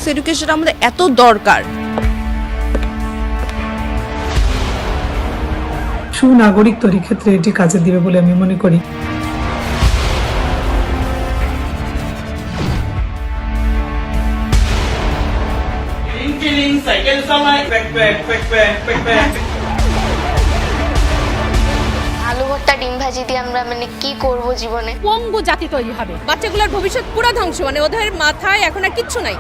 Sex education আমাদের এত দরকার। সুনাগরিক তৈরির ক্ষেত্রে এটি কাজে দিবে বলে আমি মনে করি। আলু ভর্তা ডিম ভাজি দিয়ে আমরা কি করব জীবনে? পঙ্গু জাতি তৈরি হবে, বাচ্চাগুলোর ভবিষ্যৎ পুরো ধ্বংস, ওদের মাথায় এখন আর কিচ্ছু নাই।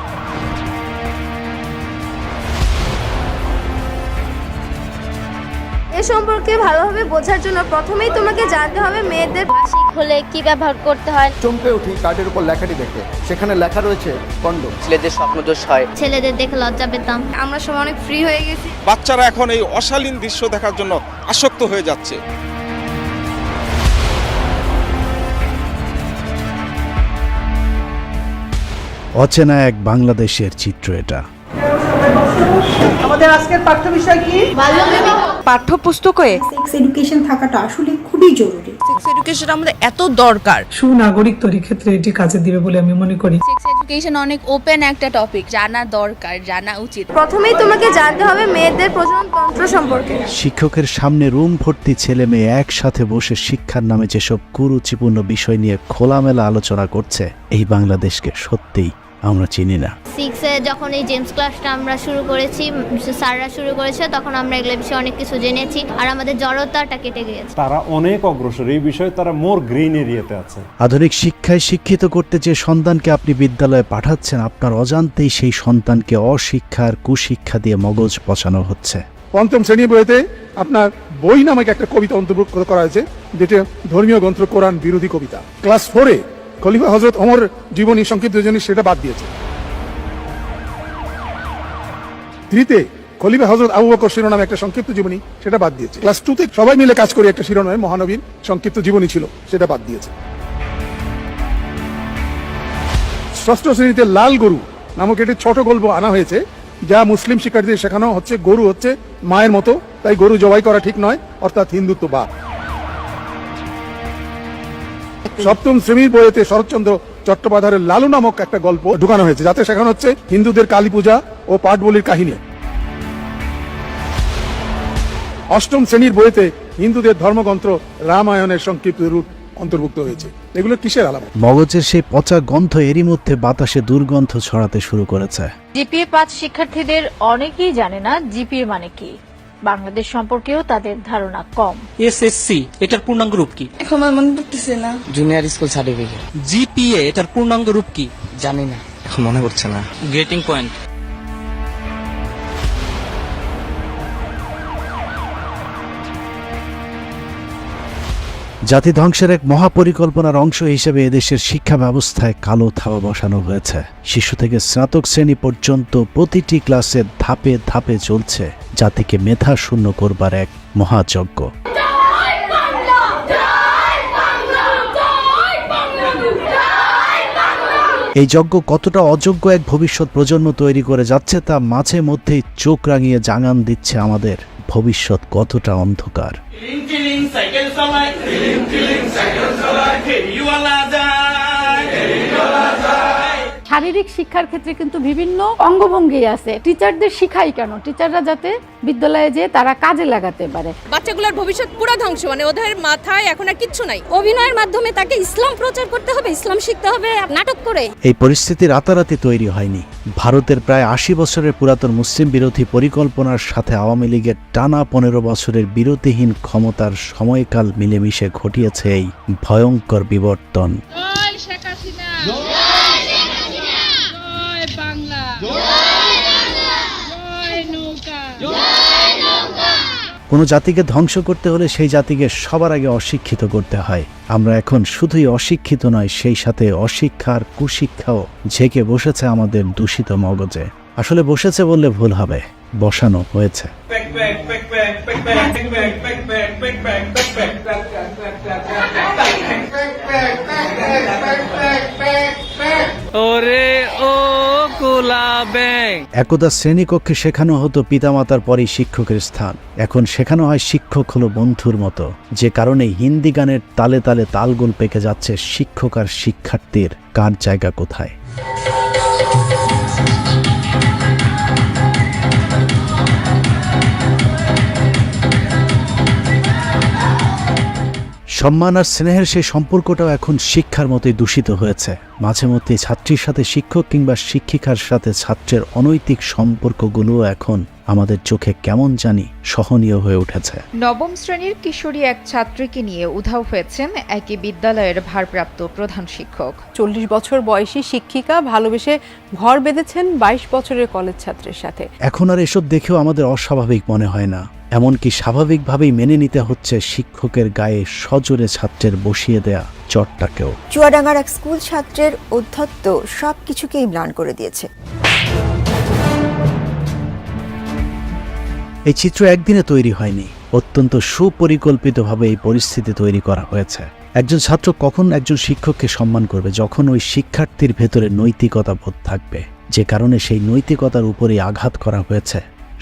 এ সম্পর্কে ভালোভাবে বোঝার জন্য প্রথমেই তোমাকে জানতে হবে মেয়েদের মাসিক হলে কি ব্যবহার করতে হয়। চমকে উঠি কার্ডের উপর লেখাটি দেখে, সেখানে লেখা রয়েছে কন্ডোম। ছেলেদের স্বপ্নদোষ হয়, ছেলেদের দেখে লজ্জা পেতাম। আমরা সবাই অনেক ফ্রি হয়ে গেছি। বাচ্চারা এখন এই অশালীন দৃশ্য দেখার জন্য আসক্ত হয়ে যাচ্ছে। অচেনা এক বাংলাদেশের চিত্র এটা। আমাদের আজকের পাঠ্য বিষয় কি? পাঠ্যপুস্তকে সেক্স এডুকেশন থাকাটা আসলে খুবই জরুরি। সেক্স এডুকেশন আমাদের এত দরকার। সুনাগরিক তৈরির ক্ষেত্রে এটি কাজে দিবে বলে আমি মনে করি। সেক্স এডুকেশন অনেক ওপেন একটা টপিক, জানা দরকার, জানা উচিত। প্রথমেই তোমাকে জানতে হবে মেয়েদের প্রজনন তন্ত্র সম্পর্কে। শিক্ষকের সামনে রুম ভর্তি ছেলে মেয়ে একসাথে বসে শিক্ষার নামে যেসব কুরুচিপূর্ণ বিষয় নিয়ে খোলামেলা আলোচনা করছে, এই বাংলাদেশকে সত্যিই আমরা চিনি না। 6 যখন এই জেমস ক্লাসটা আমরা শুরু করেছি, স্যাররা শুরু করেছে, তখন আমরা এগুলো বিষয়ে অনেক কিছু জেনেছি আর আমাদের জড়তাটা কেটে গিয়েছে। তারা অনেক অগ্রসর, এই বিষয়ে তারা মোর গ্রিন এরিয়াতে আছে। আধুনিক শিক্ষায় শিক্ষিত করতে যে সন্তানকে আপনি বিদ্যালয়ে পাঠাচ্ছেন, আপনার অজান্তেই সেই সন্তানকে অশিক্ষার কুশিক্ষা দিয়ে মগজ পচানো হচ্ছে। পঞ্চম শ্রেণী বইতে আপনার বই নামক একটা কবিতা অন্তর্ভুক্ত করা হয়েছে, যেটা ধর্মীয় গ্রন্থ কোরআন বিরোধী কবিতা। ক্লাস 4-এ খলিফা হযরত ওমর জীবনী সংক্ষিপ্ত জীবনী সেটা বাদ দিয়েছে। 3-তে খলিফা হযরত আবু বকর শিরোনামে একটা সংক্ষিপ্ত জীবনী, সেটা বাদ দিয়েছে। ক্লাস 2-তে সবাই মিলে কাজ করে একটা শিরোনামে মহানবীর সংক্ষিপ্ত জীবনী ছিল, সেটা বাদ দিয়েছে। ষষ্ঠ শ্রেণীতে লাল গরু নামক একটি ছোট গল্প আনা হয়েছে, যা মুসলিম শিক্ষার্থীদের শেখানো হচ্ছে গরু হচ্ছে মায়ের মতো, তাই গরু জবাই করা ঠিক নয়, অর্থাৎ হিন্দুত্ববাদ। সপ্তম শ্রেণীর বইতে শরৎচন্দ্র চট্টোপাধ্যায়ের লালু নামক একটা গল্প ঢুকানো হয়েছে, যাতে শেখানো হচ্ছে হিন্দুদের কালী পূজা ও পাঠ বলির কাহিনী। অষ্টম শ্রেণীর বইতে হিন্দুদের ধর্মগ্রন্থ রামায়ণের সংক্ষিপ্ত রূপ অন্তর্ভুক্ত হয়েছে। এগুলো কিসের আলামত? মগজের সেই পচা গন্ধ এরই মধ্যে বাতাসে দুর্গন্ধ ছড়াতে শুরু করেছে। জিপিএ 5 শিক্ষার্থীদের অনেকেই জানে না জিপিএ মানে কি। বাংলাদেশ সম্পর্কেও তাদের ধারণা কম। এসএসসি এটার পূর্ণাঙ্গ রূপ কি? এখন আমার মনে পড়তেছে না। Junior school certificate. জিপিএ এটার পূর্ণাঙ্গ রূপ কি? জানি না, এখন মনে পড়ছে না। Grating point. জাতি ধ্বংসের এক মহাপরিকল্পনার অংশ হিসেবে এদেশের শিক্ষা ব্যবস্থায় কালো থাবা বসানো হয়েছে। শিশু থেকে স্নাতক শ্রেণী পর্যন্ত প্রতিটি ক্লাসে ধাপে ধাপে চলছে জাতিকে মেধা শূন্য করবার এক মহাযজ্ঞ। এই যজ্ঞ কতটা অযোগ্য এক ভবিষ্যৎ প্রজন্ম তৈরি করে যাচ্ছে, তা মাঝে মধ্যেই চোখ রাঙিয়ে জানান দিচ্ছে আমাদের ভবিষ্যৎ কতটা অন্ধকার। শারীরিক শিক্ষার ক্ষেত্রে কিন্তু বিভিন্ন অঙ্গভঙ্গি আছে। টিচারদের শিখাই কেন? টিচাররা যাতে বিদ্যালয়ে যে তারা কাজে লাগাতে পারে। বাচ্চাগুলোর ভবিষ্যৎ পুরো ধ্বংস, ওদের মাথায় এখন আর কিচ্ছু নাই। অভিনয়ের মাধ্যমে তাকে ইসলাম প্রচার করতে হবে, ইসলাম শিখতে হবে নাটক করে। এই পরিস্থিতি রাতারাতি তৈরি হয়নি। ভারতের প্রায় 80 বছরের পুরাতন মুসলিম বিরোধী পরিকল্পনার সাথে আওয়ামী লীগের টানা 15 বছরের বিরতিহীন ক্ষমতার সময়কাল মিলেমিশে ঘটিয়েছে এই ভয়ঙ্কর বিবর্তন। কোনো জাতিকে ধ্বংস করতে হলে সেই জাতিকে সবার আগে অশিক্ষিত করতে হয়। আমরা এখন শুধুই অশিক্ষিত নয়, সেই সাথে অশিক্ষার কুশিক্ষাও ঝেঁকে বসেছে আমাদের দূষিত মগজে। আসলে বসেছে বললে ভুল হবে, বসানো হয়েছে। একদা শ্রেণীকক্ষে শেখানো হতো পিতামাতার পরই শিক্ষকের স্থান, এখন শেখানো হয় শিক্ষক হলো বন্ধুর মতো। যে কারণে হিন্দি গানের তালে তালে তালগোল পেকে যাচ্ছে শিক্ষক আর শিক্ষার্থীর কার জায়গা কোথায়। সম্মান আর স্নেহের সেই সম্পর্কটাও এখন শিক্ষার মতোই দূষিত হয়েছে। মাঝে মধ্যে ছাত্রীর সাথে শিক্ষক কিংবা শিক্ষিকার সাথে ছাত্রের অনৈতিক সম্পর্কগুলোও এখন আমাদের চোখে কেমন জানি সহনীয় হয়ে উঠেছে। নবম শ্রেণীর কিশোরী এক ছাত্রীকে নিয়ে উধাও হয়েছেন একই বিদ্যালয়ের ভারপ্রাপ্ত প্রধান শিক্ষক। 40 বছর বয়সী শিক্ষিকা ভালোবেসে ঘর বেঁধেছেন 22 বছরের কলেজ ছাত্রের সাথে। এখন আর এসব দেখেও আমাদের অস্বাভাবিক মনে হয় না, এমনকি স্বাভাবিকভাবেই মেনে নিতে হচ্ছে শিক্ষকের গায়ে সজোরে ছাত্রের বসিয়ে দেয়া চটটাকেও। চুয়াডাঙ্গার এক স্কুল ছাত্রের অধ্যত্ত সবকিছুকেই ম্লান করে দিয়েছে। এই চিত্র একদিনে তৈরি হয়নি, অত্যন্ত সুপরিকল্পিতভাবে এই পরিস্থিতি তৈরি করা হয়েছে। একজন ছাত্র কখন একজন শিক্ষককে সম্মান করবে? যখন ওই শিক্ষার্থীর ভেতরে নৈতিকতা বোধ থাকবে, যে কারণে সেই নৈতিকতার উপরেই আঘাত করা হয়েছে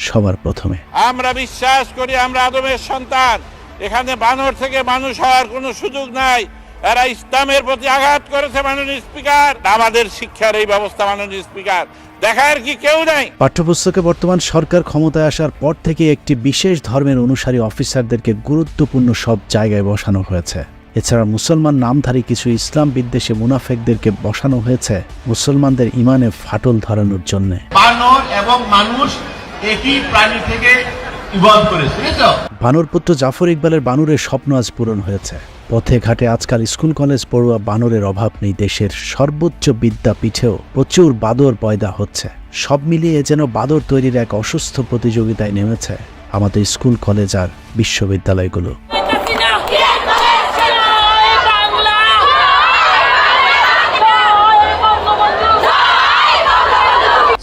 সবার প্রথমে। আমরা বিশ্বাস করি আমরা আদমের সন্তান, এখানে বানর থেকে মানুষ হওয়ার কোনো সুযোগ নাই। এরা ইসলামের প্রতি আঘাত করেছে মাননীয় স্পিকার। আমাদের শিক্ষার এই ব্যবস্থা মাননীয় স্পিকার দেখার কি কেউ নাই। পাঠ্যপুস্তকে বর্তমান সরকার ক্ষমতায় আসার পর থেকে একটি বিশেষ ধর্মের অনুসারী অফিসারদেরকে গুরুত্বপূর্ণ সব জায়গায় বসানো হয়েছে। এছাড়া মুসলমান নামধারী কিছু ইসলাম বিদ্বেষী মুনাফেকদেরকে বসানো হয়েছে মুসলমানদের ইমানে ফাটল ধরানোর জন্য। বানর এবং মানুষ একই প্রাণী থেকে ইভলভ করেছে। বানর পুত্র জাফর ইকবালের বানরের স্বপ্ন আজ পূরণ হয়েছে। পথে ঘাটে আজকাল স্কুল কলেজ পড়ুয়া বানরের অভাব নেই। দেশের সর্বোচ্চ বিদ্যাপীঠেও প্রচুর বাদর পয়দা হচ্ছে। সব মিলিয়ে যেন বাদর তৈরির এক অসুস্থ প্রতিযোগিতায় নেমেছে আমাদের স্কুল কলেজ আর বিশ্ববিদ্যালয়গুলো।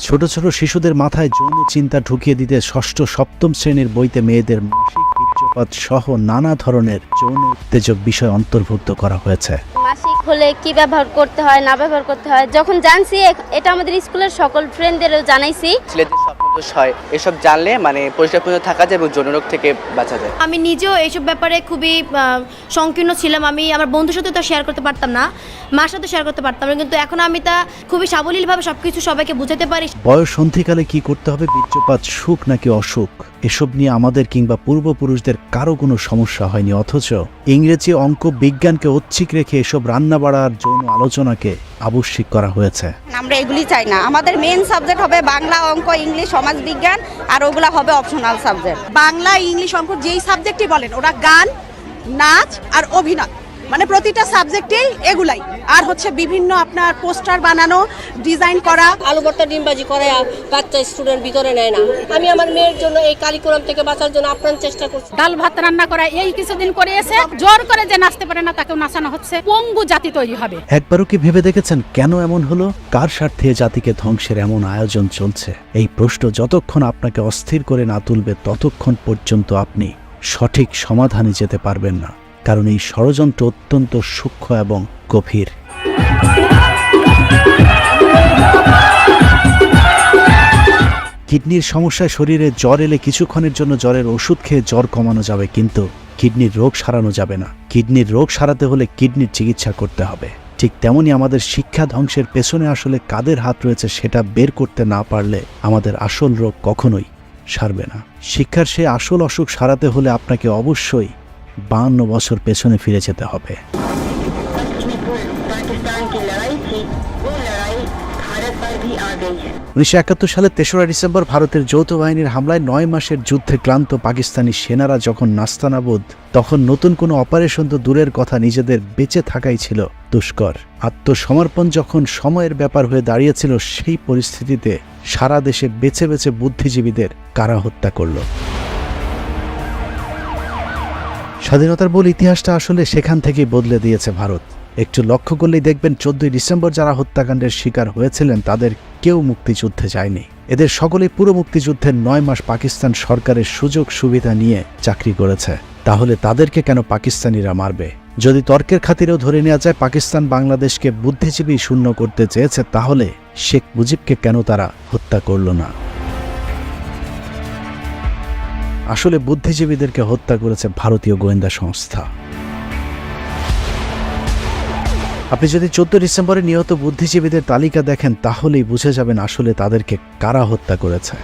ছোট ছোট শিশুদের মাথায় যৌন চিন্তা ঢুকিয়ে দিতে ষষ্ঠ সপ্তম শ্রেণীর বইতে মেয়েদের মাসিক বীর্যপাত সহ নানা ধরনের যৌন উত্তেজক বিষয় অন্তর্ভুক্ত করা হয়েছে। মাসিক হলে কি ব্যবহার করতে হয় না ব্যবহার করতে হয় যখন জানছি, এটা আমাদের স্কুলের সকল ফ্রেন্ডদেরও জানাইছি। ছেলেদের স্বপ্নদোষ হয়, এসব জানলে মানে পরিষ্কার পরিচ্ছন্ন থাকা যায় এবং যৌন রোগ থেকে বাঁচা যায়। আমি নিজেও এইসব ব্যাপারে খুবই সংকীর্ণ ছিলাম। আমি আমার বন্ধুর সাথে তো শেয়ার করতে পারতাম না, মার সাথে শেয়ার করতে পারতাম না, কিন্তু এখন আমি তা খুবই সাবলীলভাবে সবকিছু সবাইকে বুঝাতে পারি। বয়স সন্ধিকালে কি করতে হবে, বীর্যপাত সুখ নাকি অসুখ, এসব নিয়ে আমাদের কিংবা পূর্বপুরুষদের কারো কোনো সমস্যা হয়নি। অথচ ইংরেজি, অঙ্ক, বিজ্ঞানকে ঐচ্ছিক রেখে এসব রান্না বাড়ার যৌন আলোচনাকে আবশ্যিক করা হয়েছে। আমরা এগুলি চাই না। আমাদের মেইন সাবজেক্ট হবে বাংলা, অঙ্ক, ইংলিশ, সমাজ বিজ্ঞান, আর ওগুলা হবে অপশনাল সাবজেক্ট। বাংলা, ইংলিশ, অঙ্ক যেই সাবজেক্টই বলেন, ওরা গান, নাচ আর অভিনয়, মানে প্রতিটা সাবজেক্টেই এগুলাই। আর হচ্ছে বিভিন্ন আপনার পোস্টার বানানো, ডিজাইন করা। আলু ভর্তা ডিমবাজি করে বাচ্চা স্টুডেন্ট ভিতরে নেয় না। আমি আমার মেয়ের জন্য এই কারিকুলাম থেকে বাঁচার জন্য আপ্রাণ চেষ্টা করছি। ডাল ভাত রান্না করা এই কিছুদিন করে এসে জোর করে যে নাচতে পারে না তাকেও নাচানো হচ্ছে। পঙ্গু জাতি তৈরি হবে। একবারও কি ভেবে দেখেছেন কেন এমন হলো? কার স্বার্থে জাতিকে ধ্বংসের এমন আয়োজন চলছে? এই প্রশ্ন যতক্ষণ আপনাকে অস্থির করে না তুলবে ততক্ষণ পর্যন্ত আপনি সঠিক সমাধানে যেতে পারবেন না, কারণ এই ষড়যন্ত্র অত্যন্ত সূক্ষ্ম এবং গভীর। কিডনির সমস্যায় শরীরে জ্বর এলে কিছুক্ষণের জন্য জ্বরের ওষুধ খেয়ে জ্বর কমানো যাবে, কিন্তু কিডনির রোগ সারানো যাবে না। কিডনির রোগ সারাতে হলে কিডনির চিকিৎসা করতে হবে। ঠিক তেমনি আমাদের শিক্ষা ধ্বংসের পেছনে আসলে কাদের হাত রয়েছে সেটা বের করতে না পারলে আমাদের আসল রোগ কখনোই সারবে না। শিক্ষার সে আসল অসুখ সারাতে হলে আপনাকে অবশ্যই 52 বছর পেছনে ফিরে যেতে হবে। 1971 সালের 3রা ডিসেম্বর ভারতের যৌথ বাহিনীর হামলায় 9 মাসের যুদ্ধে ক্লান্ত পাকিস্তানি সেনারা যখন নাস্তানাবুদ, তখন নতুন কোনো অপারেশন তো দূরের কথা, নিজেদের বেঁচে থাকাই ছিল দুষ্কর। আত্মসমর্পণ যখন সময়ের ব্যাপার হয়ে দাঁড়িয়েছিল, সেই পরিস্থিতিতে সারা দেশে বেছে বেছে বুদ্ধিজীবীদের কারা হত্যা করল। স্বাধীনতার বল ইতিহাসটা আসলে সেখান থেকেই বদলে দিয়েছে ভারত। একটু লক্ষ্য করলেই দেখবেন 14 ডিসেম্বর যারা হত্যাকাণ্ডের শিকার হয়েছিলেন তাদের কেউ মুক্তিযুদ্ধে যায়নি। এদের সকলেই পুরো মুক্তিযুদ্ধের 9 মাস পাকিস্তান সরকারের সুযোগ সুবিধা নিয়ে চাকরি করেছে। তাহলে তাদেরকে কেন পাকিস্তানিরা মারবে? যদি তর্কের খাতিরেও ধরে নেওয়া যায় পাকিস্তান বাংলাদেশকে বুদ্ধিজীবী শূন্য করতে চেয়েছে, তাহলে শেখ মুজিবকে কেন তারা হত্যা করল না? আসলে বুদ্ধিজীবীদেরকে হত্যা করেছে ভারতীয় গোয়েন্দা সংস্থা। আপনি যদি 14 ডিসেম্বরে নিহত বুদ্ধিজীবীদের তালিকা দেখেন তাহলেই বুঝে যাবেন আসলে তাদেরকে কারা হত্যা করেছে।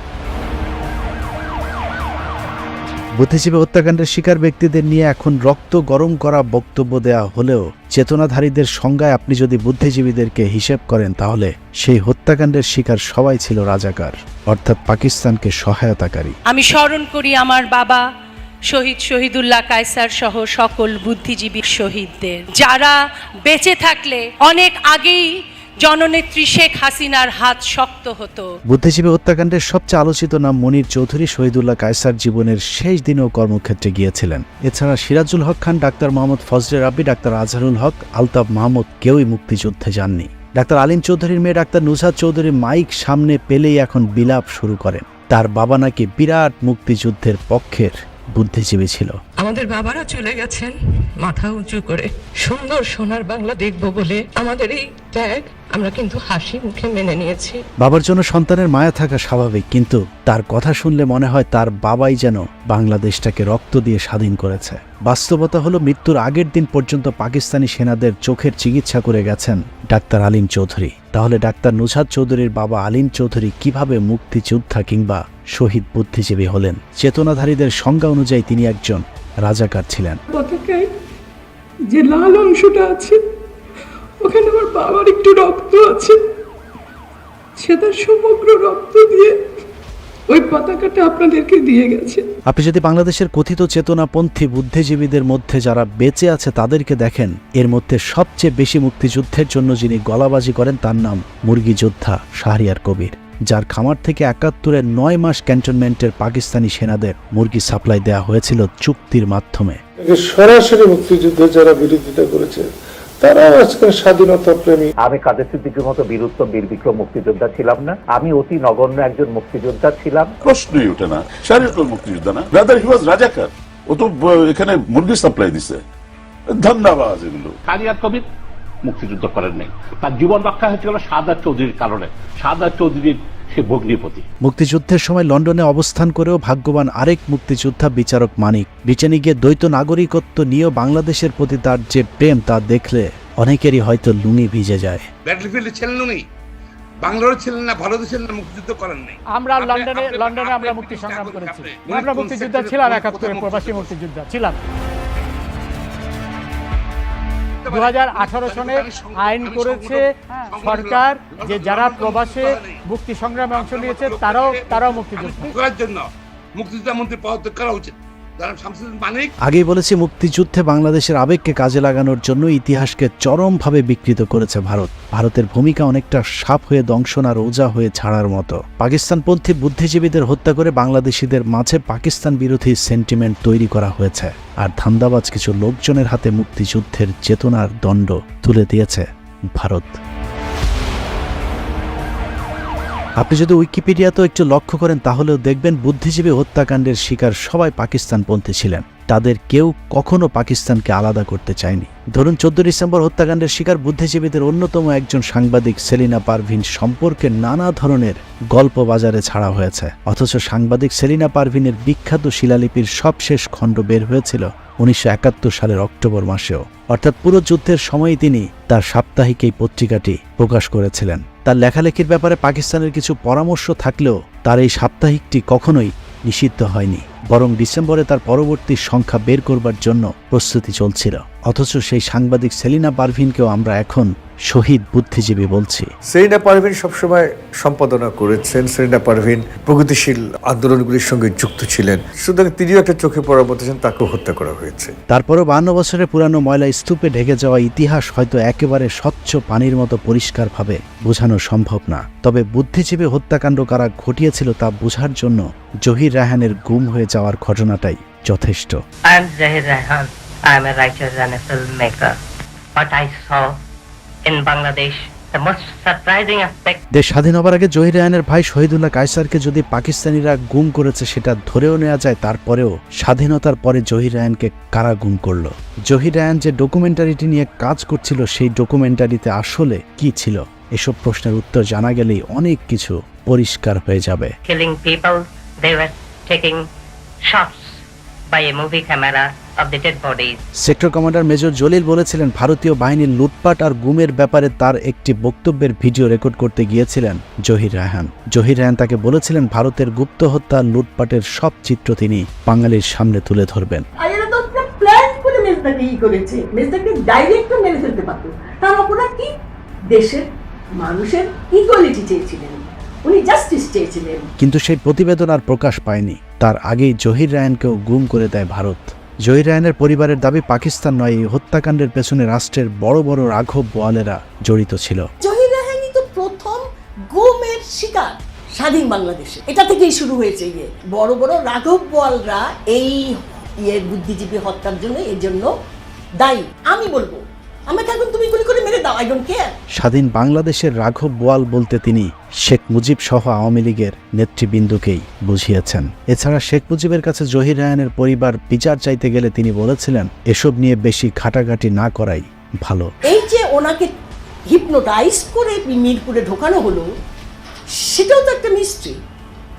বুদ্ধিজীবী হত্যাকাণ্ডের শিকার ব্যক্তিদের নিয়ে এখন রক্ত গরম করা বক্তব্য দেয়া হলেও চেতনাধারীদের সংজ্ঞায় আপনি যদি বুদ্ধিজীবীদেরকে হিসেব করেন তাহলে সেই হত্যাকাণ্ডের শিকার সবাই ছিল রাজাকার, অর্থাৎ পাকিস্তানকে সহায়তাকারী। আমি স্মরণ করি আমার বাবা শহীদ শহীদুল্লাহ কায়সার সহ সকল বুদ্ধিজীবী শহীদদের, যারা বেঁচে থাকলে অনেক আগেই জননেত্রী শেখ হাসিনার হাত শক্ত হতো। বুদ্ধিজীবী হত্যাকাণ্ডের সবচেয়ে আলোচিত নাম মনির চৌধুরী। শহীদুল্লাহ কায়সার জীবনের শেষ দিনেও কর্মক্ষেত্রে গিয়েছিলেন। এছাড়া সিরাজুল হক খান, ডাক্তার মোহাম্মদ ফজলে রাব্বি, ডাক্তার আজহারুল হক, আলতাফ মাহমুদ কেউই মুক্তিযুদ্ধে যাননি। ডাক্তার আলিম চৌধুরীর মেয়ে ডাক্তার নুসরাত চৌধুরী মাইক সামনে পেলেই এখন বিলাপ শুরু করেন। তার বাবা নাকি বিরাট মুক্তিযুদ্ধের পক্ষের বুদ্ধিজীবী ছিল। আমাদের বাবারা চলে গেছেন মাথা উঁচু করে সুন্দর সোনার বাংলা দেখব বলে। আমাদের এই ত্যাগ আমরা কিন্তু হাসি মুখে মেনে নিয়েছি। বাবার জন্য সন্তানের মায়া থাকা স্বাভাবিক, কিন্তু তার কথা শুনলে মনে হয় তার বাবাই যেন বাংলাদেশটাকে রক্ত দিয়ে স্বাধীন করেছে। বাস্তবতা হলো মৃত্যুর আগের দিন পর্যন্ত পাকিস্তানি সেনাদের চোখের চিকিৎসা করে গেছেন ডাক্তার আলিম চৌধুরী। তাহলে ডাক্তার নুসরাত চৌধুরীর বাবা আলিম চৌধুরী কিভাবে মুক্তিযোদ্ধা কিংবা শহীদ বুদ্ধিজীবী হলেন? চেতনাধারীদের সংজ্ঞা অনুযায়ী তিনি একজন রাজাকার ছিলেন। পতাকায় যে লাল অংশটা আছে ওখানে আমার বাবার একটু রক্ত আছে, সে তার সমগ্র রক্ত দিয়ে ওই পতাকাটা আপনাদেরকে দিয়ে গেছে। আপনি যদি বাংলাদেশের কথিত চেতনাপন্থী বুদ্ধিজীবীদের মধ্যে যারা বেঁচে আছে তাদেরকে দেখেন, এর মধ্যে সবচেয়ে বেশি মুক্তিযুদ্ধের জন্য যিনি গলাবাজি করেন তার নাম মুরগি যোদ্ধা শাহরিয়ার কবির, যার খামার থেকে ৭১-এ ৯ মাস ক্যান্টনমেন্টের পাকিস্তানি সেনাদের মুরগি সাপ্লাই দেওয়া হয়েছিল চুক্তির মাধ্যমে। সরাসরি মুক্তিযুদ্ধ যারা বিরোধিতা করেছে তারাও আজকে স্বাধীনতা প্রেমী। আমি কাদের সিদ্দিকীর মতো বীরুত্তম বীর বিক্রম মুক্তিযোদ্ধা ছিলাম না, আমি অতি নগণ্য একজন মুক্তিযোদ্ধা ছিলাম। প্রশ্নই ওঠে না, শারীরিক মুক্তিযোদ্ধা না, রাদার হি ওয়াজ রাজাকার। ও তো এখানে মুরগি সাপ্লাই দিছে। ধন্যবাদ। এগুলো শাহরিয়ার কবির মুক্তিযুদ্ধ করেন নাই, তার জীবন রক্ষা হয়েছিল শাহাদাত চৌধুরীর কারণে। শাহাদাত চৌধুরীর সে ভগ্নিপতি। মুক্তিযুদ্ধের সময় লন্ডনে অবস্থান করেও ভাগ্যবান আরেক মুক্তিযোদ্ধা বিচারক মানিক। ব্রিটেনে গিয়ে দ্বৈত নাগরিকত্ব নিয়েও বাংলাদেশের প্রতি তার যে প্রেম তা দেখলে অনেকেরই হয়তো লুঙি ভিজে যায়। ব্যাটলফিল্ডে ছিলেন উনি, বাংলাদেশে ছিলেন না, ভারতে ছিলেন না, মুক্তিযুদ্ধ করেন নাই। আমরা লন্ডনে আমরা মুক্তি সংগ্রাম করেছি। আমরা মুক্তিযোদ্ধা ছিলাম, ৭১-এর প্রবাসী মুক্তিযোদ্ধা ছিলাম। 2018 সনে আইন করেছে সরকার যে যারা প্রবাসে মুক্তি সংগ্রামে অংশ নিয়েছে তারাও মুক্তিযোদ্ধা করার জন্য মুক্তিযোদ্ধা মন্ত্রী পদত্যাগ করা উচিত। আগেই বলেছি, মুক্তিযুদ্ধে বাংলাদেশের আবেগকে কাজে লাগানোর জন্য ইতিহাসকে চরমভাবে বিকৃত করেছে ভারত। ভারতের ভূমিকা অনেকটা সাপ হয়ে দংশন আর ওজা হয়ে ছাড়ার মতো। পাকিস্তানপন্থী বুদ্ধিজীবীদের হত্যা করে বাংলাদেশিদের মাঝে পাকিস্তান বিরোধী সেন্টিমেন্ট তৈরি করা হয়েছে, আর ধান্দাবাজ কিছু লোকজনের হাতে মুক্তিযুদ্ধের চেতনার দণ্ড তুলে দিয়েছে ভারত। আপনি যদি উইকিপিডিয়াতেও একটু লক্ষ্য করেন তাহলেও দেখবেন বুদ্ধিজীবী হত্যাকাণ্ডের শিকার সবাই পাকিস্তানপন্থী ছিলেন। তাদের কেউ কখনো পাকিস্তানকে আলাদা করতে চায়নি। ধরুন 14 ডিসেম্বর হত্যাকাণ্ডের শিকার বুদ্ধিজীবীদের অন্যতম একজন সাংবাদিক সেলিনা পারভিন সম্পর্কে নানা ধরনের গল্প বাজারে ছাড়া হয়েছে, অথচ সাংবাদিক সেলিনা পারভিনের বিখ্যাত শিলালিপির সবশেষ খণ্ড বের হয়েছিল 1971 সালের অক্টোবর মাসেও। অর্থাৎ পুরো যুদ্ধের সময়ই তিনি তার সাপ্তাহিক এই পত্রিকাটি প্রকাশ করেছিলেন। তার লেখালেখির ব্যাপারে পাকিস্তানের কিছু পরামর্শ থাকলেও তার এই সাপ্তাহিকটি কখনোই নিষিদ্ধ হয়নি, বরং ডিসেম্বরে তার পরবর্তী সংখ্যা বের করবার জন্য প্রস্তুতি চলছিল। অথচ সেই সাংবাদিক সেলিনা পারভিনকেও আমরা এখন শহীদ বুদ্ধিজীবী বলছি। সেলিনা পারভিন সবসময় সম্পাদনা করেছেন। সেলিনা পারভিন প্রগতিশীল আন্দোলনগুলির সঙ্গে যুক্ত ছিলেন, সুতরাং তিনিও একটা চোখে পড়ার মতো ছিলেন, তাকেও হত্যা করা হয়েছে। তারপরও 52 বছরের পুরানো ময়লা স্তূপে ঢেকে যাওয়া ইতিহাস হয়তো একেবারে স্বচ্ছ পানির মতো পরিষ্কারভাবে বোঝানো সম্ভব না। তবে বুদ্ধিজীবী হত্যাকাণ্ড কারা ঘটিয়েছিল তা বোঝার জন্য জহির রায়হানের গুম হয়ে যাওয়ার ঘটনাটাই যথেষ্ট। I am Zahir Raihan. I am a writer and a filmmaker. What I saw in Bangladesh, the most surprising aspect. দেশ স্বাধীন হবার আগে জহির রায়হানের ভাই শহীদুল্লাহ কায়সারকে যদি পাকিস্তানিরা গুম করেছে সেটা ধরেও নেওয়া যায়, তারপরেও স্বাধীনতার পরে জহির রায়হানকে কারা গুম করলো? জহির রায়হান যে ডকুমেন্টারিটি নিয়ে কাজ করছিল সেই ডকুমেন্টারিতে আসলে কি ছিল? এসব প্রশ্নের উত্তর জানা গেলেই অনেক কিছু পরিষ্কার হয়ে যাবে। Killing people, they were taking shots by a movie camera of the dead bodies. Sector commander major Jalil বলেছিলেন ভারতীয় বাহিনীর লুটপাট আর গুমের ব্যাপারে তার একটি বক্তব্যের ভিডিও রেকর্ড করতে গিয়েছিলেন জহির রায়হান। জহির রায়হান তাকে বলেছিলেন ভারতের গুপ্ত হত্যা লুটপাটের সব চিত্র তিনি বাঙালির সামনে তুলে ধরবেন। দেশের মানুষের ইকুয়ালিটি চেয়েছিলেন, উনি জাস্টিস চেয়েছিলেন। কিন্তু সেই প্রতিবেদন আর প্রকাশ পায়নি। তার আগেই জহির রায়হানকেও গুম করে দেয় ভারত। জহির রায়হানের পরিবারের দাবি পাকিস্তান নয়, এই হত্যাকাণ্ডের পেছনে রাষ্ট্রের বড় বড় রাঘব বোয়ালেরা জড়িত ছিল। জহির রায়হানই তো প্রথম গুমের শিকার স্বাধীন বাংলাদেশে, এটা থেকেই শুরু হয়েছে। বড় বড় রাঘব বোয়ালরা এই বুদ্ধিজীবী হত্যার জন্য এর জন্য দায়ী। আমি বলবো আমাকে এখন তুমি গুলি করে মেরে দাও, আই ডোন্ট কেয়ার। স্বাধীন বাংলাদেশের রাঘব বোয়াল বলতে তিনি শেখ মুজিব সহ আওয়ামী লীগের নেতৃবৃন্দকেই বুঝিয়েছেন। এছাড়া শেখ মুজিবের কাছে জহির রায়হানের পরিবার বিচার চাইতে গেলে তিনি বলেছিলেন এসব নিয়ে বেশি ঘাটাঘাটি না করাই ভালো। এই যে ওনাকে হিপনোটাইজ করে মিরপুরে ঢোকানো হলো, সেটাও তো একটা মিস্ট্রি।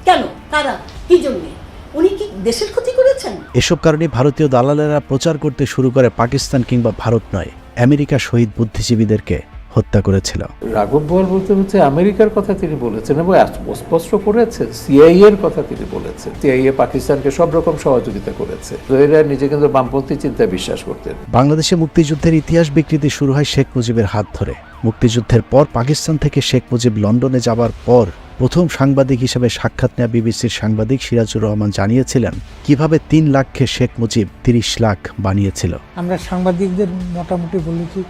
কেন, কারা, কি জন্যে, উনি কি দেশের ক্ষতি করেছেন? এসব কারণে ভারতীয় দালালেরা প্রচার করতে শুরু করে পাকিস্তান কিংবা ভারত নয়, আমেরিকা শহীদ বুদ্ধিজীবীদেরকে হত্যা করেছিল। রাঘব বোয়াল বলতে হচ্ছে আমেরিকার কথা তিনি বলেছেন এবং স্পষ্ট করেছেন সিআইএ এর কথা তিনি বলেছেন। সিআইএ পাকিস্তানকে সব রকম সহযোগিতা করেছে। এরা নিজে কিন্তু বামপন্থী চিন্তায় বিশ্বাস করতেন। বাংলাদেশে মুক্তিযুদ্ধের ইতিহাস বিকৃতি শুরু হয় শেখ মুজিবের হাত ধরে। মুক্তিযুদ্ধের পর পাকিস্তান থেকে শেখ মুজিব লন্ডনে যাবার পর প্রথম সাংবাদিক হিসেবে সাক্ষাৎ নেওয়া বিবিসির সাংবাদিক সিরাজুর রহমান জানিয়েছিলেন কিভাবে 3 লাখকে শেখ মুজিব 30 লাখ বানিয়েছিল। আমরা সাংবাদিকদের মোটামুটি বলেছি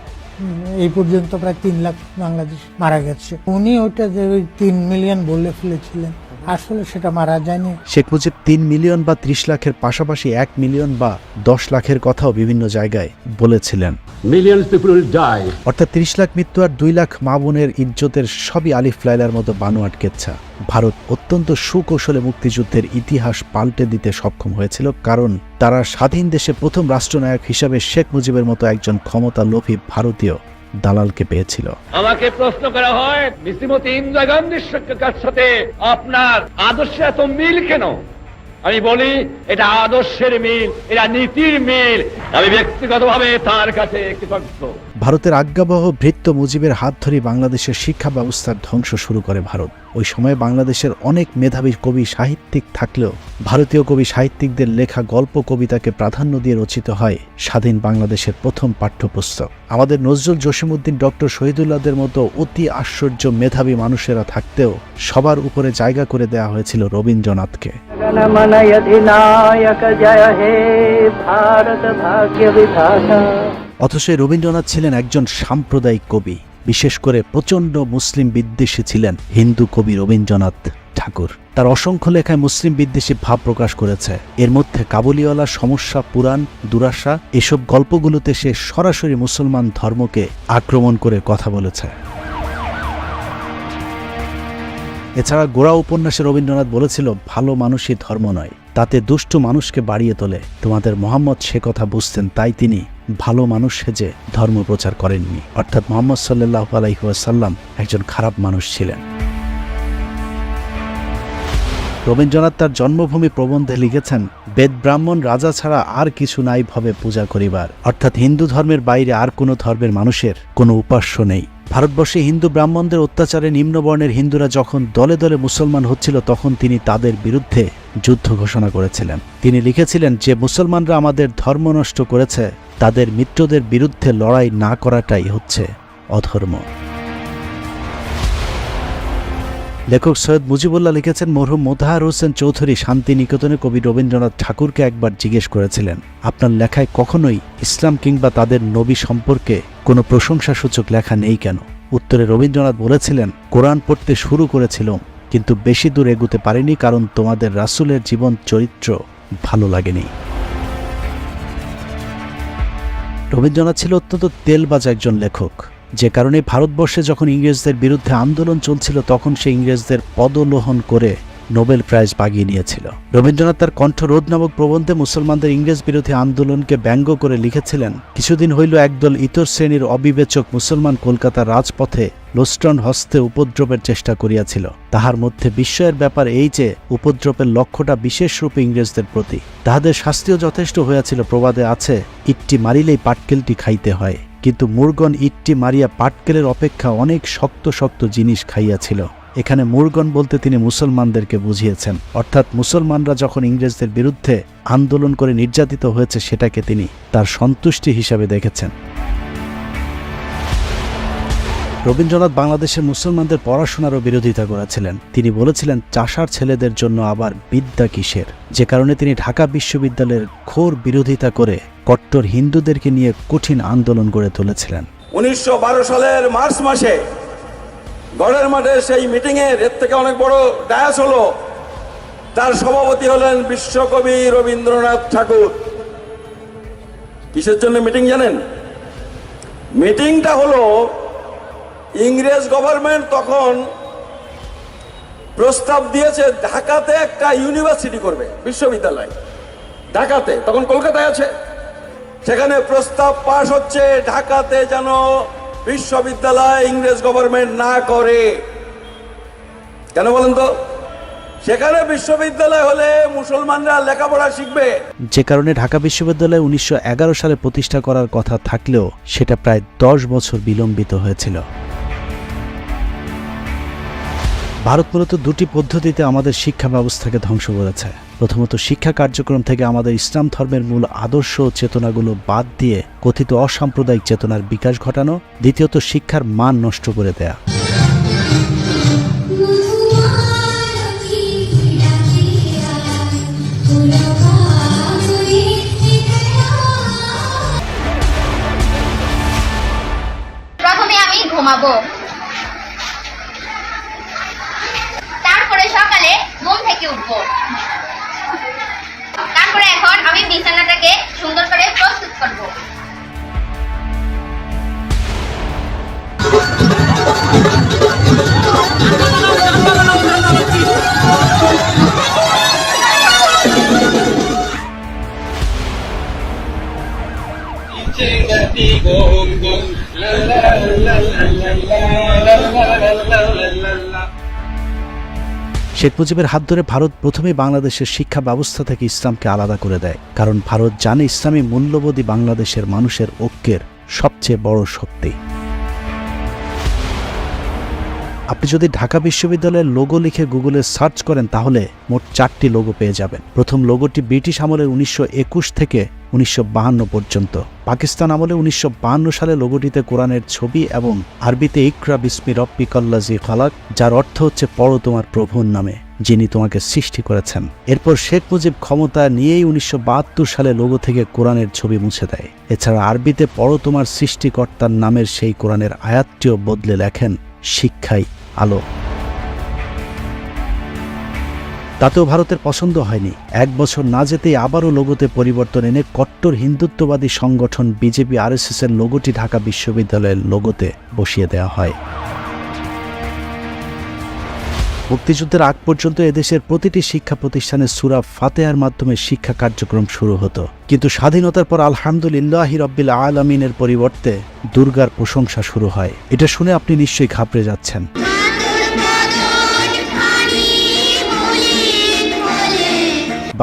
এই পর্যন্ত প্রায় 3 লাখ বাংলাদেশ মারা গেছে। উনি ওইটা যে 3 মিলিয়ন বলে ফেলেছিলেন, আসলে সেটা মারা যায়নি। শেখ মুজিব 3 মিলিয়ন বা 30 লাখের পাশাপাশি 1 মিলিয়ন বা 10 লাখের কথাও বিভিন্ন জায়গায় বলেছিলেন। অর্থাৎ 30 লাখ মৃত্যু আর 2 লাখ মা বোনের ইজ্জতের সবই আলিফ লায়লার মতো বানোয়াট কেচ্ছা। ভারত অত্যন্ত সুকৌশলে মুক্তিযুদ্ধের ইতিহাস পাল্টে দিতে সক্ষম হয়েছিল, কারণ তারা স্বাধীন দেশে প্রথম রাষ্ট্রনায়ক হিসাবে শেখ মুজিবের মতো একজন ক্ষমতা লোভী ভারতীয় দালালকে পেয়েছিল। আমাকে প্রশ্ন করা হয় শ্রীমতী ইন্দিরা গান্ধীর সাথে আপনার আদর্শে এত মিল কেন? আমি বলি এটা আদর্শের মিল, এটা নীতির মিল। আমি ব্যক্তিগতভাবে তার কাছে কৃতজ্ঞ। ভারতের আজ্ঞাবহ ভৃত্য মুজিবের হাত ধরে বাংলাদেশের শিক্ষা ব্যবস্থার ধ্বংস শুরু করে ভারত। ওই সময় বাংলাদেশের অনেক মেধাবী কবি সাহিত্যিক থাকলেও ভারতীয় কবি সাহিত্যিকদের লেখা গল্প কবিতাকে প্রাধান্য দিয়ে রচিত হয় স্বাধীন বাংলাদেশের প্রথম পাঠ্যপুস্তক। আমাদের নজরুল, জসিমউদ্দিন, ডক্টর শহীদুল্লাহদের মতো অতি আশ্চর্য মেধাবী মানুষেরা থাকতেও সবার উপরে জায়গা করে দেওয়া হয়েছিল রবীন্দ্রনাথকে। অথচ রবীন্দ্রনাথ ছিলেন একজন সাম্প্রদায়িক কবি। বিশেষ করে প্রচণ্ড মুসলিম বিদ্বেষী ছিলেন হিন্দু কবি রবীন্দ্রনাথ ঠাকুর। তার অসংখ্য লেখায় মুসলিম বিদ্বেষী ভাব প্রকাশ করেছে। এর মধ্যে কাবুলিওয়ালা, সমস্যা, পুরাণ, দুরাশা এসব গল্পগুলোতে সে সরাসরি মুসলমান ধর্মকে আক্রমণ করে কথা বলেছে। এছাড়া গোড়া উপন্যাসে রবীন্দ্রনাথ বলেছিল ভালো মানুষই ধর্ম নয়, তাতে দুষ্টু মানুষকে বাড়িয়ে তোলে। তোমাদের মোহাম্মদ সে কথা বুঝতেন, তাই তিনি ভালো মানুষ সেজে ধর্ম প্রচার করেননি। অর্থাৎ মুহাম্মদ সাল্লাল্লাহু আলাইহি ওয়াসাল্লাম একজন খারাপ মানুষ ছিলেন। রবীন্দ্রনাথ তার জন্মভূমি প্রবন্ধে লিখেছেন, বেদ ব্রাহ্মণ রাজা ছাড়া আর কিছু নাই ভবে পূজা করিবার। অর্থাৎ হিন্দু ধর্মের বাইরে আর কোনো ধর্মের মানুষের কোনো উপাস্য নেই। ভারতবর্ষে হিন্দু ব্রাহ্মণদের অত্যাচারে নিম্নবর্ণের হিন্দুরা যখন দলে দলে মুসলমান হচ্ছিল, তখন তিনি তাদের বিরুদ্ধে যুদ্ধ ঘোষণা করেছিলেন। তিনি লিখেছিলেন যে মুসলমানরা আমাদের ধর্ম নষ্ট করেছে, তাদের মিত্রদের বিরুদ্ধে লড়াই না করাটাই হচ্ছে অধর্ম। লেখক সৈয়দ মুজিবুল্লাহ লিখেছেন, মরহুম মোতাহার হোসেন চৌধুরী শান্তিনিকেতনে কবি রবীন্দ্রনাথ ঠাকুরকে একবার জিজ্ঞেস করেছিলেন, আপনার লেখায় কখনোই ইসলাম কিংবা তাদের নবী সম্পর্কে কোনো প্রশংসাসূচক লেখা নেই কেন? উত্তরে রবীন্দ্রনাথ বলেছিলেন, কোরআন পড়তে শুরু করেছিলাম, কিন্তু বেশি দূর এগুতে পারিনি, কারণ তোমাদের রাসূলের জীবন চরিত্র ভালো লাগেনি। রবীন্দ্রনাথ ছিল অত্যন্ত তেলবাজ একজন লেখক, যে কারণে ভারতবর্ষে যখন ইংরেজদের বিরুদ্ধে আন্দোলন চলছিল, তখন সে ইংরেজদের পদলোহন করে নোবেল প্রাইজ বাগিয়ে নিয়েছিল। রবীন্দ্রনাথ তার কণ্ঠরোধ নামক প্রবন্ধে মুসলমানদের ইংরেজ বিরোধী আন্দোলনকে ব্যঙ্গ করে লিখেছিলেন, কিছুদিন হইল একদল ইতর শ্রেণীর অবিবেচক মুসলমান কলকাতার রাজপথে লোস্টন হস্তে উপদ্রবের চেষ্টা করিয়াছিল। তাহার মধ্যে বিস্ময়ের ব্যাপার এই যে উপদ্রবের লক্ষ্যটা বিশেষ রূপে ইংরেজদের প্রতি। তাহাদের শাস্তিও যথেষ্ট হইয়াছিল। প্রবাদে আছে, ইটটি মারিলেই পাটকেলটি খাইতে হয়, কিন্তু মুরগন ইটটি মারিয়া পাটকেলের অপেক্ষা অনেক শক্ত শক্ত জিনিস খাইয়াছিল। এখানে মুরগন বলতে তিনি মুসলমানদেরকে বুঝিয়েছেন, অর্থাৎ মুসলমানরা যখন ইংরেজদের বিরুদ্ধে আন্দোলন করে নির্যাতিত হয়েছে সেটাকে তিনি তার সন্তুষ্টি হিসাবে দেখেছেন। রবীন্দ্রনাথ বাংলাদেশের মুসলমানদের পড়াশোনারও বিরোধিতা করেছিলেন। তিনি বলেছিলেন, চাষার ছেলেদের জন্য আবার বিদ্যা কিসের, যে কারণে তিনি ঢাকা বিশ্ববিদ্যালয়ের ঘোর বিরোধিতা করে কট্টর হিন্দুদেরকে নিয়ে কঠিন আন্দোলন গড়ে তুলেছিলেন। 1912 সালের মার্চ মাসে গড়ের মাঠে সেই মিটিংয়ের এর থেকে অনেক বড় ডায়াস হলো, তার সভাপতি হলেন বিশ্বকবি রবীন্দ্রনাথ ঠাকুর। কিসের জন্য মিটিং জানেন? মিটিংটা হলো ইংরেজ গভর্নমেন্ট তখন প্রস্তাব দিয়েছে ঢাকাতে একটা ইউনিভার্সিটি করবে, বিশ্ববিদ্যালয় ঢাকাতে, তখন কলকাতায় আছে। সেখানে প্রস্তাব পাশ হচ্ছে ঢাকাতে যেন বিশ্ববিদ্যালয় ইংরেজ গভর্নমেন্ট না করে। কেন বলেন তো? সেখানে বিশ্ববিদ্যালয় হলে মুসলমানরা লেখাপড়া শিখবে। যে কারণে ঢাকা বিশ্ববিদ্যালয় 1911 সালে প্রতিষ্ঠা করার কথা থাকলেও সেটা প্রায় 10 বছর বিলম্বিত হয়েছিল। ভারত মূলত দুটি পদ্ধতিতে আমাদের শিক্ষা ব্যবস্থাকে ধ্বংস করেছে। প্রথমত, শিক্ষা কার্যক্রম থেকে আমাদের ইসলাম ধর্মের মূল আদর্শ ও চেতনাগুলো বাদ দিয়ে কথিত অসাম্প্রদায়িক চেতনার বিকাশ ঘটানো। দ্বিতীয়ত, শিক্ষার মান নষ্ট করে দেয়া। প্রথমে আমি ঘুমাবো, তারপরে সকালে ঘুম থেকে উঠবো, তারপরে এখন আমি বিছানাটাকে সুন্দর করে প্রস্তুত করব। শেখ মুজিবের হাত ধরে ভারত প্রথমে বাংলাদেশের শিক্ষা ব্যবস্থা থেকে ইসলামকে আলাদা করে দেয়, কারণ ভারত জানে ইসলামী মূল্যবোধই বাংলাদেশের মানুষের ঐক্যের সবচেয়ে বড় শক্তি। আপনি যদি ঢাকা বিশ্ববিদ্যালয়ের লোগো লিখে গুগলে সার্চ করেন তাহলে মোট 4টি লোগো পেয়ে যাবেন। প্রথম লোগোটি ব্রিটিশ আমলের 1921 থেকে 1952 পর্যন্ত। পাকিস্তান আমলে 1952 সালে লোগোটিতে কোরআনের ছবি এবং আরবিতে ইকরা বিসমি রব্বিকাল্লাযী খালাক, যার অর্থ হচ্ছে পড়ো তোমার প্রভুর নামে, যিনি তোমাকে সৃষ্টি করেছেন। এরপর শেখ মুজিব ক্ষমতা নিয়েই 1972 সালে লোগো থেকে কোরআনের ছবি মুছে দেয়। এছাড়া আরবিতে পড়ো তোমার সৃষ্টিকর্তার নামের সেই কোরআনের আয়াতটিও বদলে লেখেন শিক্ষাই আলো। তাতেও ভারতের পছন্দ হয়নি। 1 বছর না যেতেই আবারও লোগোতে পরিবর্তন এনে কট্টর হিন্দুত্ববাদী সংগঠন বিজেপি RSS এর লোগোটি ঢাকা বিশ্ববিদ্যালয়ের লোগোতে বসিয়ে দেওয়া হয়। মুক্তিযুদ্ধের আগ পর্যন্ত এদেশের প্রতিটি শিক্ষা প্রতিষ্ঠানে সূরা ফাতিহার মাধ্যমে শিক্ষা কার্যক্রম শুরু হতো, কিন্তু স্বাধীনতার পর আলহামদুলিল্লাহি রাব্বিল আলামিনের পরিবর্তে দুর্গার প্রশংসা শুরু হয়। এটা শুনে আপনি নিশ্চয়ই ঘাবড়ে যাচ্ছেন।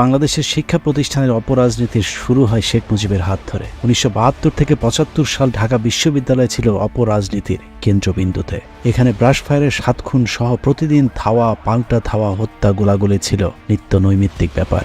বাংলাদেশের শিক্ষা প্রতিষ্ঠানের অপরাজনীতির শুরু হয় শেখ মুজিবের হাত ধরে। 1972 থেকে 75 সাল ঢাকা বিশ্ববিদ্যালয় ছিল অপরাজনীতির কেন্দ্রবিন্দুতে। এখানে ব্রাশফায়ারের 7 খুন সহ প্রতিদিন ধাওয়া পাল্টা ধাওয়া হত্যা গোলাগুলি ছিল নিত্য নৈমিত্তিক ব্যাপার।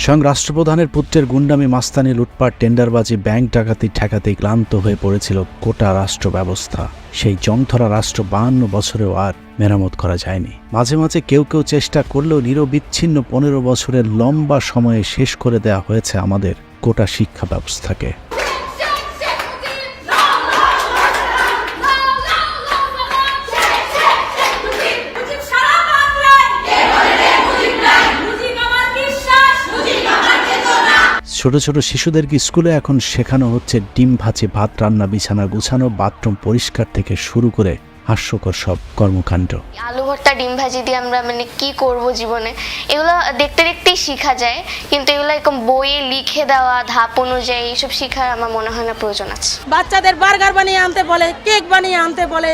স্বয়ং রাষ্ট্রপ্রধানের পুত্রের গুন্ডামি, মাস্তানি, লুটপাট, টেন্ডারবাজি, ব্যাংক ডাকাতি ঠেকাতেই ক্লান্ত হয়ে পড়েছিল গোটা রাষ্ট্র ব্যবস্থা। সেই জংধরা রাষ্ট্র 52 বছরেও আর মেরামত করা যায়নি। মাঝে মাঝে কেউ কেউ চেষ্টা করলেও নিরবিচ্ছিন্ন 15 বছরের লম্বা সময়ে শেষ করে দেয়া হয়েছে আমাদের গোটা শিক্ষা ব্যবস্থাকে। ছোট ছোট শিশুদেরকে স্কুলে এখন শেখানো হচ্ছে ডিম ভাজি, ভাত রান্না, বিছানা গুছানো, বাথরুম পরিষ্কার থেকে শুরু করে হাস্যকর সব কর্মকাণ্ড। আলু ভর্তা ডিম ভাজি দিয়ে আমরা মানে কি করব জীবনে, এগুলো দেখতে দেখতেই শেখা যায়, কিন্তু এগুলো এরকম বইয়ে লিখে দেওয়া ধাপ অনুযায়ী এইসব শেখার আমার মনে হয় না প্রয়োজন আছে। বাচ্চাদের বার্গার বানিয়ে আনতে বলে, কেক বানিয়ে আনতে বলে,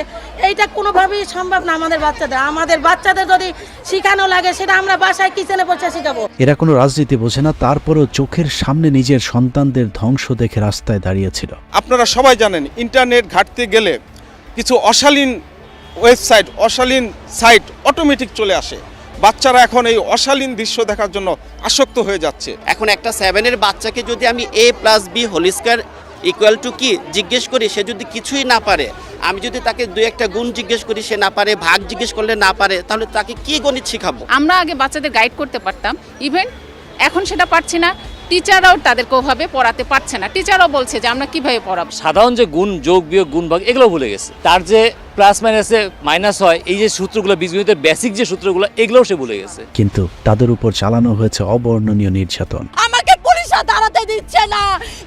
এইটা কোনোভাবেই সম্ভব না আমাদের বাচ্চাদের যদি শেখানো লাগে সেটা আমরা বাসায় কিচেনে বসে শেখাবো। এরা কোনো রাজনীতি বোঝে না, তারপরেও চোখের সামনে নিজের সন্তানদের ধ্বংস দেখে রাস্তায় দাঁড়িয়েছিল। আপনারা সবাই জানেন ইন্টারনেট ঘাঁটতে গেলে কিছু অশালীন ওয়েবসাইট, অশালীন সাইট অটোমেটিক চলে আসে। বাচ্চারা এখন এই অশালীন দৃশ্য দেখার জন্য আসক্ত হয়ে যাচ্ছে। এখন একটা 7-এর বাচ্চাকে যদি আমি a+b² কি জিজ্ঞেস করি, সে যদি কিছুই না পারে, আমি যদি তাকে 2-1টা গুণ জিজ্ঞেস করি সে না পারে, ভাগ জিজ্ঞেস করলে না পারে, তাহলে তাকে কি গণিত শেখাবো? আমরা আগে বাচ্চাদের গাইড করতে পারতাম, ইভেন এখন সেটা পারছি না। টিচাররাও তাদেরকে ওভাবে পড়াতে পারছে না। টিচাররাও বলছে যে আমরা কিভাবে পড়াবো। সাধারণ যে গুণ, যোগ বিয়োগ, গুণ ভাগ এগুলো ভুলে গেছে। তার যে প্লাস মাইনাসে মাইনাস হয়, এই যে সূত্রগুলো, বীজগণিতের বেসিক যে সূত্রগুলো, এগুলোও সে ভুলে গেছে। কিন্তু তাদের উপর চালানো হয়েছে অবর্ণনীয় নির্যাতন। আমাকে পুলিশে দাঁড়াতে দিচ্ছে না,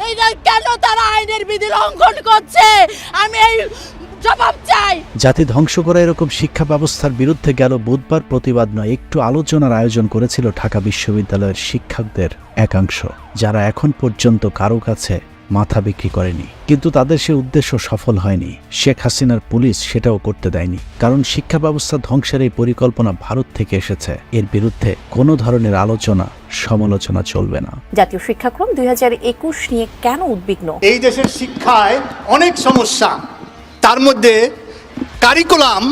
এইটা কেন তারা আইনের বিধি লঙ্ঘন করছে? আমি এই জবাব চাই। জাতি ধ্বংস করা এরকম শিক্ষা ব্যবস্থার বিরুদ্ধে গেল বুধবার প্রতিবাদ নয়, একটু আলোচনার আয়োজন করেছিল ঢাকা বিশ্ববিদ্যালয়ের শিক্ষকদের একাংশ, যারা এখন পর্যন্ত কারো কাছে মাথা বিক্রি করেনি। কিন্তু তাদের সে উদ্দেশ্য সফল হয়নি। শেখ হাসিনার পুলিশ সেটাও করতে দেয়নি, কারণ শিক্ষা ব্যবস্থা ধ্বংসের এই পরিকল্পনা ভারত থেকে এসেছে। এর বিরুদ্ধে কোনো ধরনের আলোচনা সমালোচনা চলবে না। জাতীয় শিক্ষাক্রম 2021 নিয়ে কেন উদ্বিগ্ন? এই দেশের শিক্ষায় অনেক সমস্যা, তার মধ্যে কারিকুলাম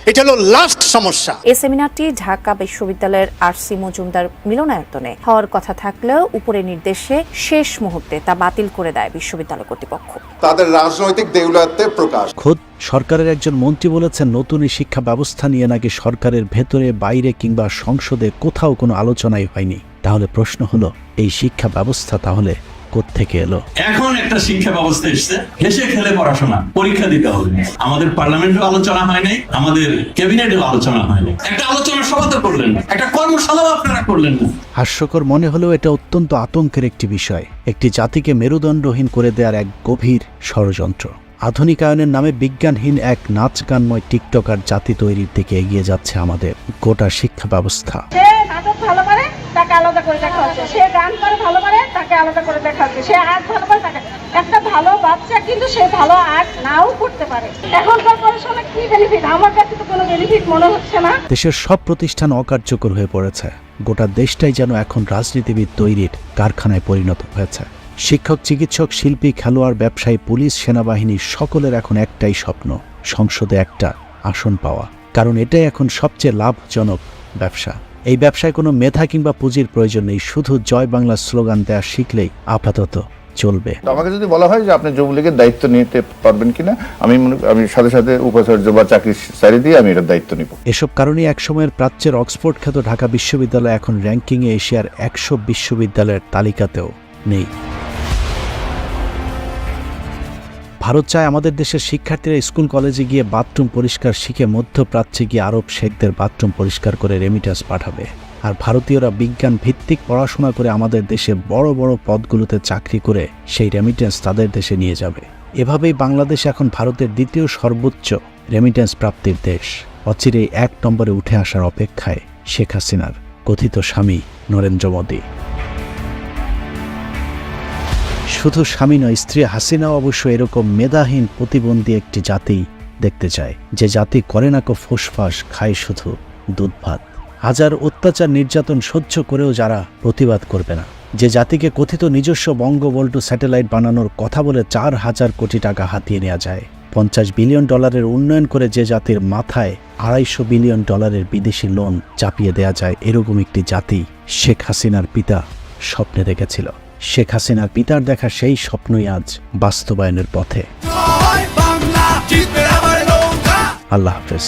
এটা হলো লাস্ট সমস্যা। এই সেমিনারটি ঢাকা বিশ্ববিদ্যালয়ের আরসি মজুমদার মিলনায়তনে হওয়ার কথা থাকলেও উপরের নির্দেশে শেষ মুহূর্তে তা বাতিল করে দেয় বিশ্ববিদ্যালয় কর্তৃপক্ষ। তাদের রাজনৈতিক দেউলিয়াত্বের প্রকাশ। খোদ সরকারের একজন মন্ত্রী বলেছেন, নতুন এই শিক্ষা ব্যবস্থা নিয়ে নাকি সরকারের ভেতরে, বাইরে কিংবা সংসদে কোথাও কোনো আলোচনাই হয়নি। তাহলে প্রশ্ন হলো, এই শিক্ষা ব্যবস্থা তাহলে কোত্থেকে এলো? এখন একটা শিক্ষা ব্যবস্থা এসছে, হেসে খেলে পড়াশোনা, পরীক্ষা দিতে হবে। আমাদের পার্লামেন্টেও আলোচনা হয় নাই, আমাদের ক্যাবিনেটেও আলোচনা হয় নাই। একটা আলোচনা সভা তো করলেন না, একটা কর্মশালাও আপনারা করলেন না। হাস্যকর মনে হলেও এটা অত্যন্ত আতঙ্কের একটি বিষয়। একটি জাতিকে মেরুদণ্ডহীন করে দেওয়ার এক গভীর ষড়যন্ত্র। আধুনিকায়নের নামে বিজ্ঞানহীন এক নাচ গানময় টিকটকার জাতি তৈরির দিকে এগিয়ে যাচ্ছে আমাদের গোটা শিক্ষা ব্যবস্থা। নাটক ভালো পারে তাকে আলাদা করে দেখা হচ্ছে, সে গান করে ভালো পারে তাকে আলাদা করে দেখা হচ্ছে, সে আর্ট ভালো পারে তাকে। একটা ভালো বাচ্চা কিন্তু সে ভালো আর্ট নাও করতে পারে। এখনকার পড়াশোনা কি বেনিফিট? আমার কাছে তো কোনো বেনিফিট মনে হচ্ছে না। দেশের সব প্রতিষ্ঠান অকার্যকর হয়ে পড়েছে। গোটা দেশটাই যেন এখন রাজনীতিবিদ তৈরির কারখানায় পরিণত হয়েছে। শিক্ষক, চিকিৎসক, শিল্পী, খেলোয়াড়, ব্যবসায়ী, পুলিশ, সেনাবাহিনী সকলের এখন একটাই স্বপ্ন, সংসদে একটা আসন পাওয়া। কারণ এটাই এখন সবচেয়ে লাভজনক ব্যবসা। এই ব্যবসায় কোনো মেধা কিংবা পুঁজির প্রয়োজন নেই, শুধু জয় বাংলা স্লোগান দেয়া শিখলেই আপাতত চলবে। আমাকে যদি বলা হয় যে আপনি যুবলীগের দায়িত্ব নিতে পারবেন কিনা, আমি সাথে সাথে উপাচার্য বা চাকরি সারি দিয়ে আমি এটার দায়িত্ব নিব। এসব কারণেই একসময়ের প্রাচ্যের অক্সফোর্ড খ্যাত ঢাকা বিশ্ববিদ্যালয় এখন র্যাঙ্কিংয়ে এশিয়ার 100 বিশ্ববিদ্যালয়ের তালিকাতেও নেই। ভারত চায় আমাদের দেশের শিক্ষার্থীরা স্কুল কলেজে গিয়ে বাথরুম পরিষ্কার শিখে মধ্যপ্রাচ্যে গিয়ে আরব শেখদের বাথরুম পরিষ্কার করে রেমিটেন্স পাঠাবে। আর ভারতীয়রা বিজ্ঞান ভিত্তিক পড়াশোনা করে আমাদের দেশে বড় বড় পদগুলোতে চাকরি করে সেই রেমিটেন্স তাদের দেশে নিয়ে যাবে। এভাবেই বাংলাদেশ এখন ভারতের দ্বিতীয় সর্বোচ্চ রেমিটেন্স প্রাপ্তির দেশ। অচিরেই 1 নম্বরে উঠে আসার অপেক্ষায় শেখ হাসিনার কথিত স্বামী নরেন্দ্র মোদী। শুধু স্বামী নয়, স্ত্রী হাসিনাও অবশ্য এরকম মেধাহীন প্রতিবন্ধী একটি জাতি দেখতে চায়, যে জাতি করে না কো ফোসফাস, খায় শুধু দুধ ভাত। হাজার অত্যাচার নির্যাতন সহ্য করেও যারা প্রতিবাদ করবে না, যে জাতিকে কথিত নিজস্ব বঙ্গবল্টু স্যাটেলাইট বানানোর কথা বলে 4000 কোটি টাকা হাতিয়ে নেওয়া যায়, $50 বিলিয়ন উন্নয়ন করে যে জাতির মাথায় $250 বিলিয়ন বিদেশি লোন চাপিয়ে দেয়া যায়, এরকম একটি জাতি শেখ হাসিনার পিতা স্বপ্নে দেখেছিল। শেখ হাসিনার পিতার দেখা সেই স্বপ্নই আজ বাস্তবায়নের পথে। আল্লাহ হাফেজ।